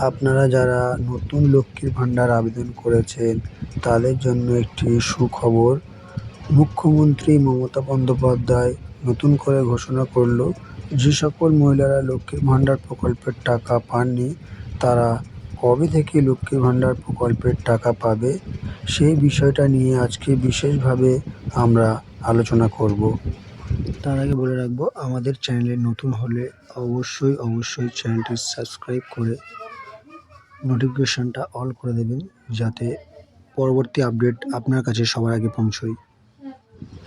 আপনারা যারা নতুন লক্ষ্মীর ভাণ্ডার আবেদন করেছেন তাদের জন্য একটি সুখবর। মুখ্যমন্ত্রী মমতা বন্দ্যোপাধ্যায় নতুন করে ঘোষণা করল, যে সকল মহিলারা লক্ষ্মীর ভাণ্ডার প্রকল্পের টাকা পাননি তারা কবে থেকে লক্ষ্মীর ভাণ্ডার প্রকল্পের টাকা পাবে, সেই বিষয়টা নিয়ে আজকে বিশেষভাবে আমরা আলোচনা করব। তার আগে বলে রাখবো, আমাদের চ্যানেলে নতুন হলে অবশ্যই চ্যানেলটি সাবস্ক্রাইব করে নোটিফিকেশানটা অল করে দেবেন, যাতে পরবর্তী আপডেট আপনার কাছে সবার আগে পৌঁছয়।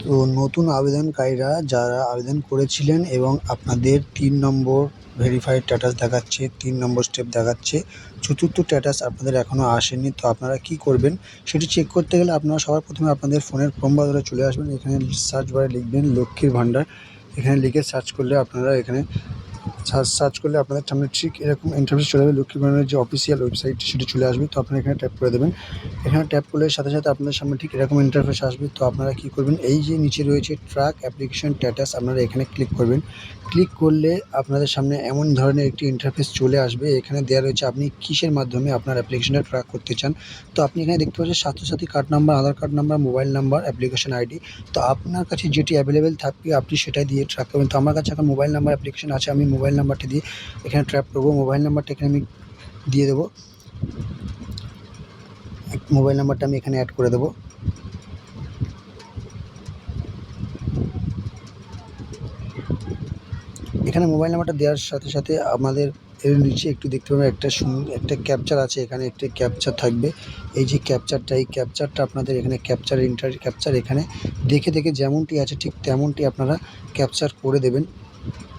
তো নতুন আবেদনকারীরা যারা আবেদন করেছিলেন এবং আপনাদের 3 নম্বর ভেরিফাইড স্ট্যাটাস দেখাচ্ছে, 3 নম্বর স্টেপ দেখাচ্ছে, চতুর্থ স্ট্যাটাস আপনাদের এখনও আসেনি, তো আপনারা কি করবেন সেটি চেক করতে গেলে আপনারা সবার প্রথমে আপনাদের ফোনের ক্রোম ব্রাউজারে চলে আসবেন। এখানে সার্চ বারে লিখবেন লক্ষ্মীর ভাণ্ডার, এখানে লিখে সার্চ করলে আপনারা এখানে সার্চ করলে আপনাদের সামনে ঠিক এরকম ইন্টারফেস চলে যাবে। লক্ষ্মীর ভাণ্ডারের যে অফিসিয়াল ওয়েবসাইট সেটি চলে আসবে, তো আপনারা এখানে ট্যাপ করে দেবেন। এখানে ট্যাপ করলে সাথে আপনাদের সামনে ঠিক এরকম ইন্টারফেস আসবে। তো আপনারা কী করবেন, এই যে নিচে রয়েছে ট্র্যাক অ্যাপ্লিকেশন স্ট্যাটাস, আপনারা এখানে ক্লিক করবেন। ক্লিক করলে আপনাদের সামনে এমন ধরনের একটি ইন্টারফেস চলে আসবে। এখানে দেওয়া রয়েছে আপনি কিসের মাধ্যমে আপনার অ্যাপ্লিকেশনটা ট্র্যাক করতে চান। তো আপনি এখানে দেখতে পাচ্ছেন Swasthya Sathi card number, Aadhaar card number, mobile number, application ID. তো আপনার কাছে যেটি অ্যাভেলেবেল থাকবে আপনি সেটাই দিয়ে ট্র্যাক করবেন। তো আমার কাছে এখন মোবাইল নাম্বার অ্যাপ্লিকেশন আছে, আমি মোবাইল নাম্বারটি দিয়ে এখানে ট্র্যাক করবো। মোবাইল নাম্বারটা এখানে আমি দিয়ে দেবো, মোবাইল নাম্বারটা আমি এখানে অ্যাড করে দেবো। এখানে মোবাইল নাম্বারটা দেওয়ার সাথে আমাদের এর নিচে একটু দেখতে পাবেন একটা ক্যাপচার আছে, এখানে একটি ক্যাপচার থাকবে। এই যে ক্যাপচারটা, এই ক্যাপচারটা আপনাদের এখানে ক্যাপচার এখানে দেখে যেমনটি আছে ঠিক তেমনটি আপনারা ক্যাপচার করে দেবেন।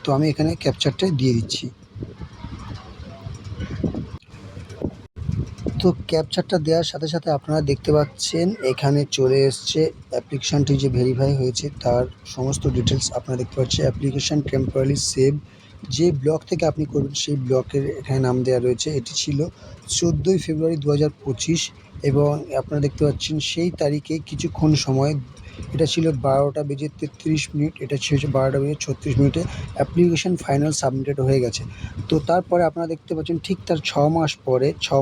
তো আমি এখানে ক্যাপচারটা দিয়ে দিচ্ছি। তো ক্যাপচারটা দেওয়ার সাথে আপনারা দেখতে পাচ্ছেন এখানে চলে এসছে অ্যাপ্লিকেশানটি যে ভেরিফাই হয়েছে তার সমস্ত ডিটেলস আপনারা দেখতে পাচ্ছেন। অ্যাপ্লিকেশান টেম্পোরারি সেভ, যে ব্লক থেকে আপনি করবেন সেই ব্লকের এখানে নাম দেওয়া রয়েছে। এটি ছিল 14ই ফেব্রুয়ারি 2025 এবং আপনারা দেখতে পাচ্ছেন সেই তারিখে কিছুক্ষণ সময়, এটা ছিল 12:33, এটা ছিল 12:36 অ্যাপ্লিকেশান ফাইনাল সাবমিটেড হয়ে গেছে। তো তারপরে আপনারা দেখতে পাচ্ছেন ঠিক তার 6 মাস পরে 6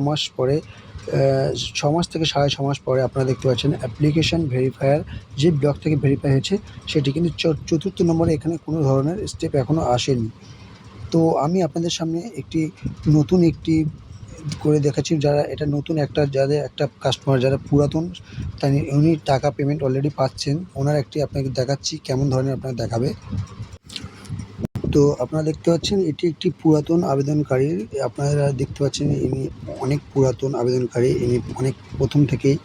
মাস থেকে 6.5 মাস পরে আপনারা দেখতে পাচ্ছেন অ্যাপ্লিকেশান ভেরিফায়ার যে ব্লক থেকে ভেরিফাই হয়েছে সেটি কিন্তু চতুর্থ নম্বরে এখানে কোনো ধরনের স্টেপ এখনও আসেনি। তো আমি আপনাদের সামনে নতুন একটি করে দেখাচ্ছি, যারা এটা নতুন যাদের একটা কাস্টমার যারা পুরাতন উনি টাকা পেমেন্ট অলরেডি পাচ্ছেন, ওনার আপনাকে দেখাচ্ছি কেমন ধরনের আপনাকে দেখাবে। তো আপনারা দেখতে পাচ্ছেন এটি একটি পুরাতন আবেদনকারী, আপনারা দেখতে পাচ্ছেন ইনি অনেক পুরাতন আবেদনকারী, ইনি অনেক প্রথম থেকেই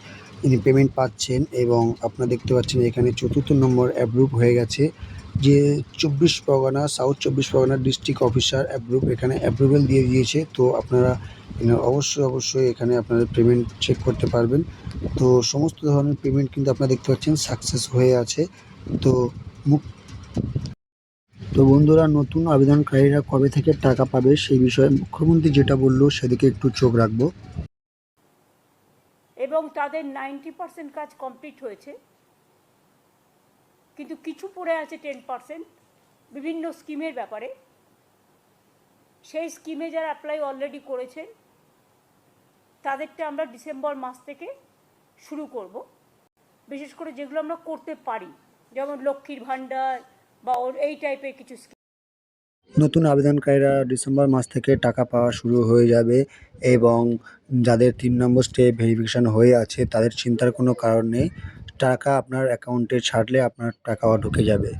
ইনি পেমেন্ট পাচ্ছেন এবং আপনারা দেখতে পাচ্ছেন এখানে চতুর্থ নম্বর অ্যাপ্রুভ হয়ে গেছে। যে সাউথ 24 পরগনা ডিস্ট্রিক্ট অফিসার এখানে অ্যাপ্রুভেল দিয়ে দিয়েছে। তো আপনারা অবশ্যই এখানে আপনারা পেমেন্ট চেক করতে পারবেন। তো সমস্ত ধরনের পেমেন্ট কিন্তু আপনারা দেখতে পাচ্ছেন সাকসেস হয়ে আছে। তো বন্ধুরা, নতুন আবেদনকারীরা কবে থেকে টাকা পাবে সেই বিষয়ে মুখ্যমন্ত্রী যেটা বললো সেদিকে একটু চোখ রাখবো। এবং তাদের 90% কাজ কমপ্লিট হয়েছে, কিন্তু কিছু পড়ে আছে 10% বিভিন্ন স্কিমের ব্যাপারে। সেই স্কিমে যারা অ্যাপ্লাই অলরেডি করেছেন তাদেরটা আমরা ডিসেম্বর মাস থেকে শুরু করব। বিশেষ করে যেগুলো আমরা করতে পারি, যেমন লক্ষ্মীর ভাণ্ডার বা এই টাইপের কিছু স্কিম। নতুন আবেদনকারীরা ডিসেম্বর মাস থেকে টাকা পাওয়া শুরু হয়ে যাবে এবং যাদের 3 নম্বর স্টেপ ভেরিফিকেশান হয়ে আছে তাদের চিন্তার কোনো কারণ নেই। টাকা আপনার অ্যাকাউন্টে ছাড়লে আপনার টাকাও ঢুকে যাবে।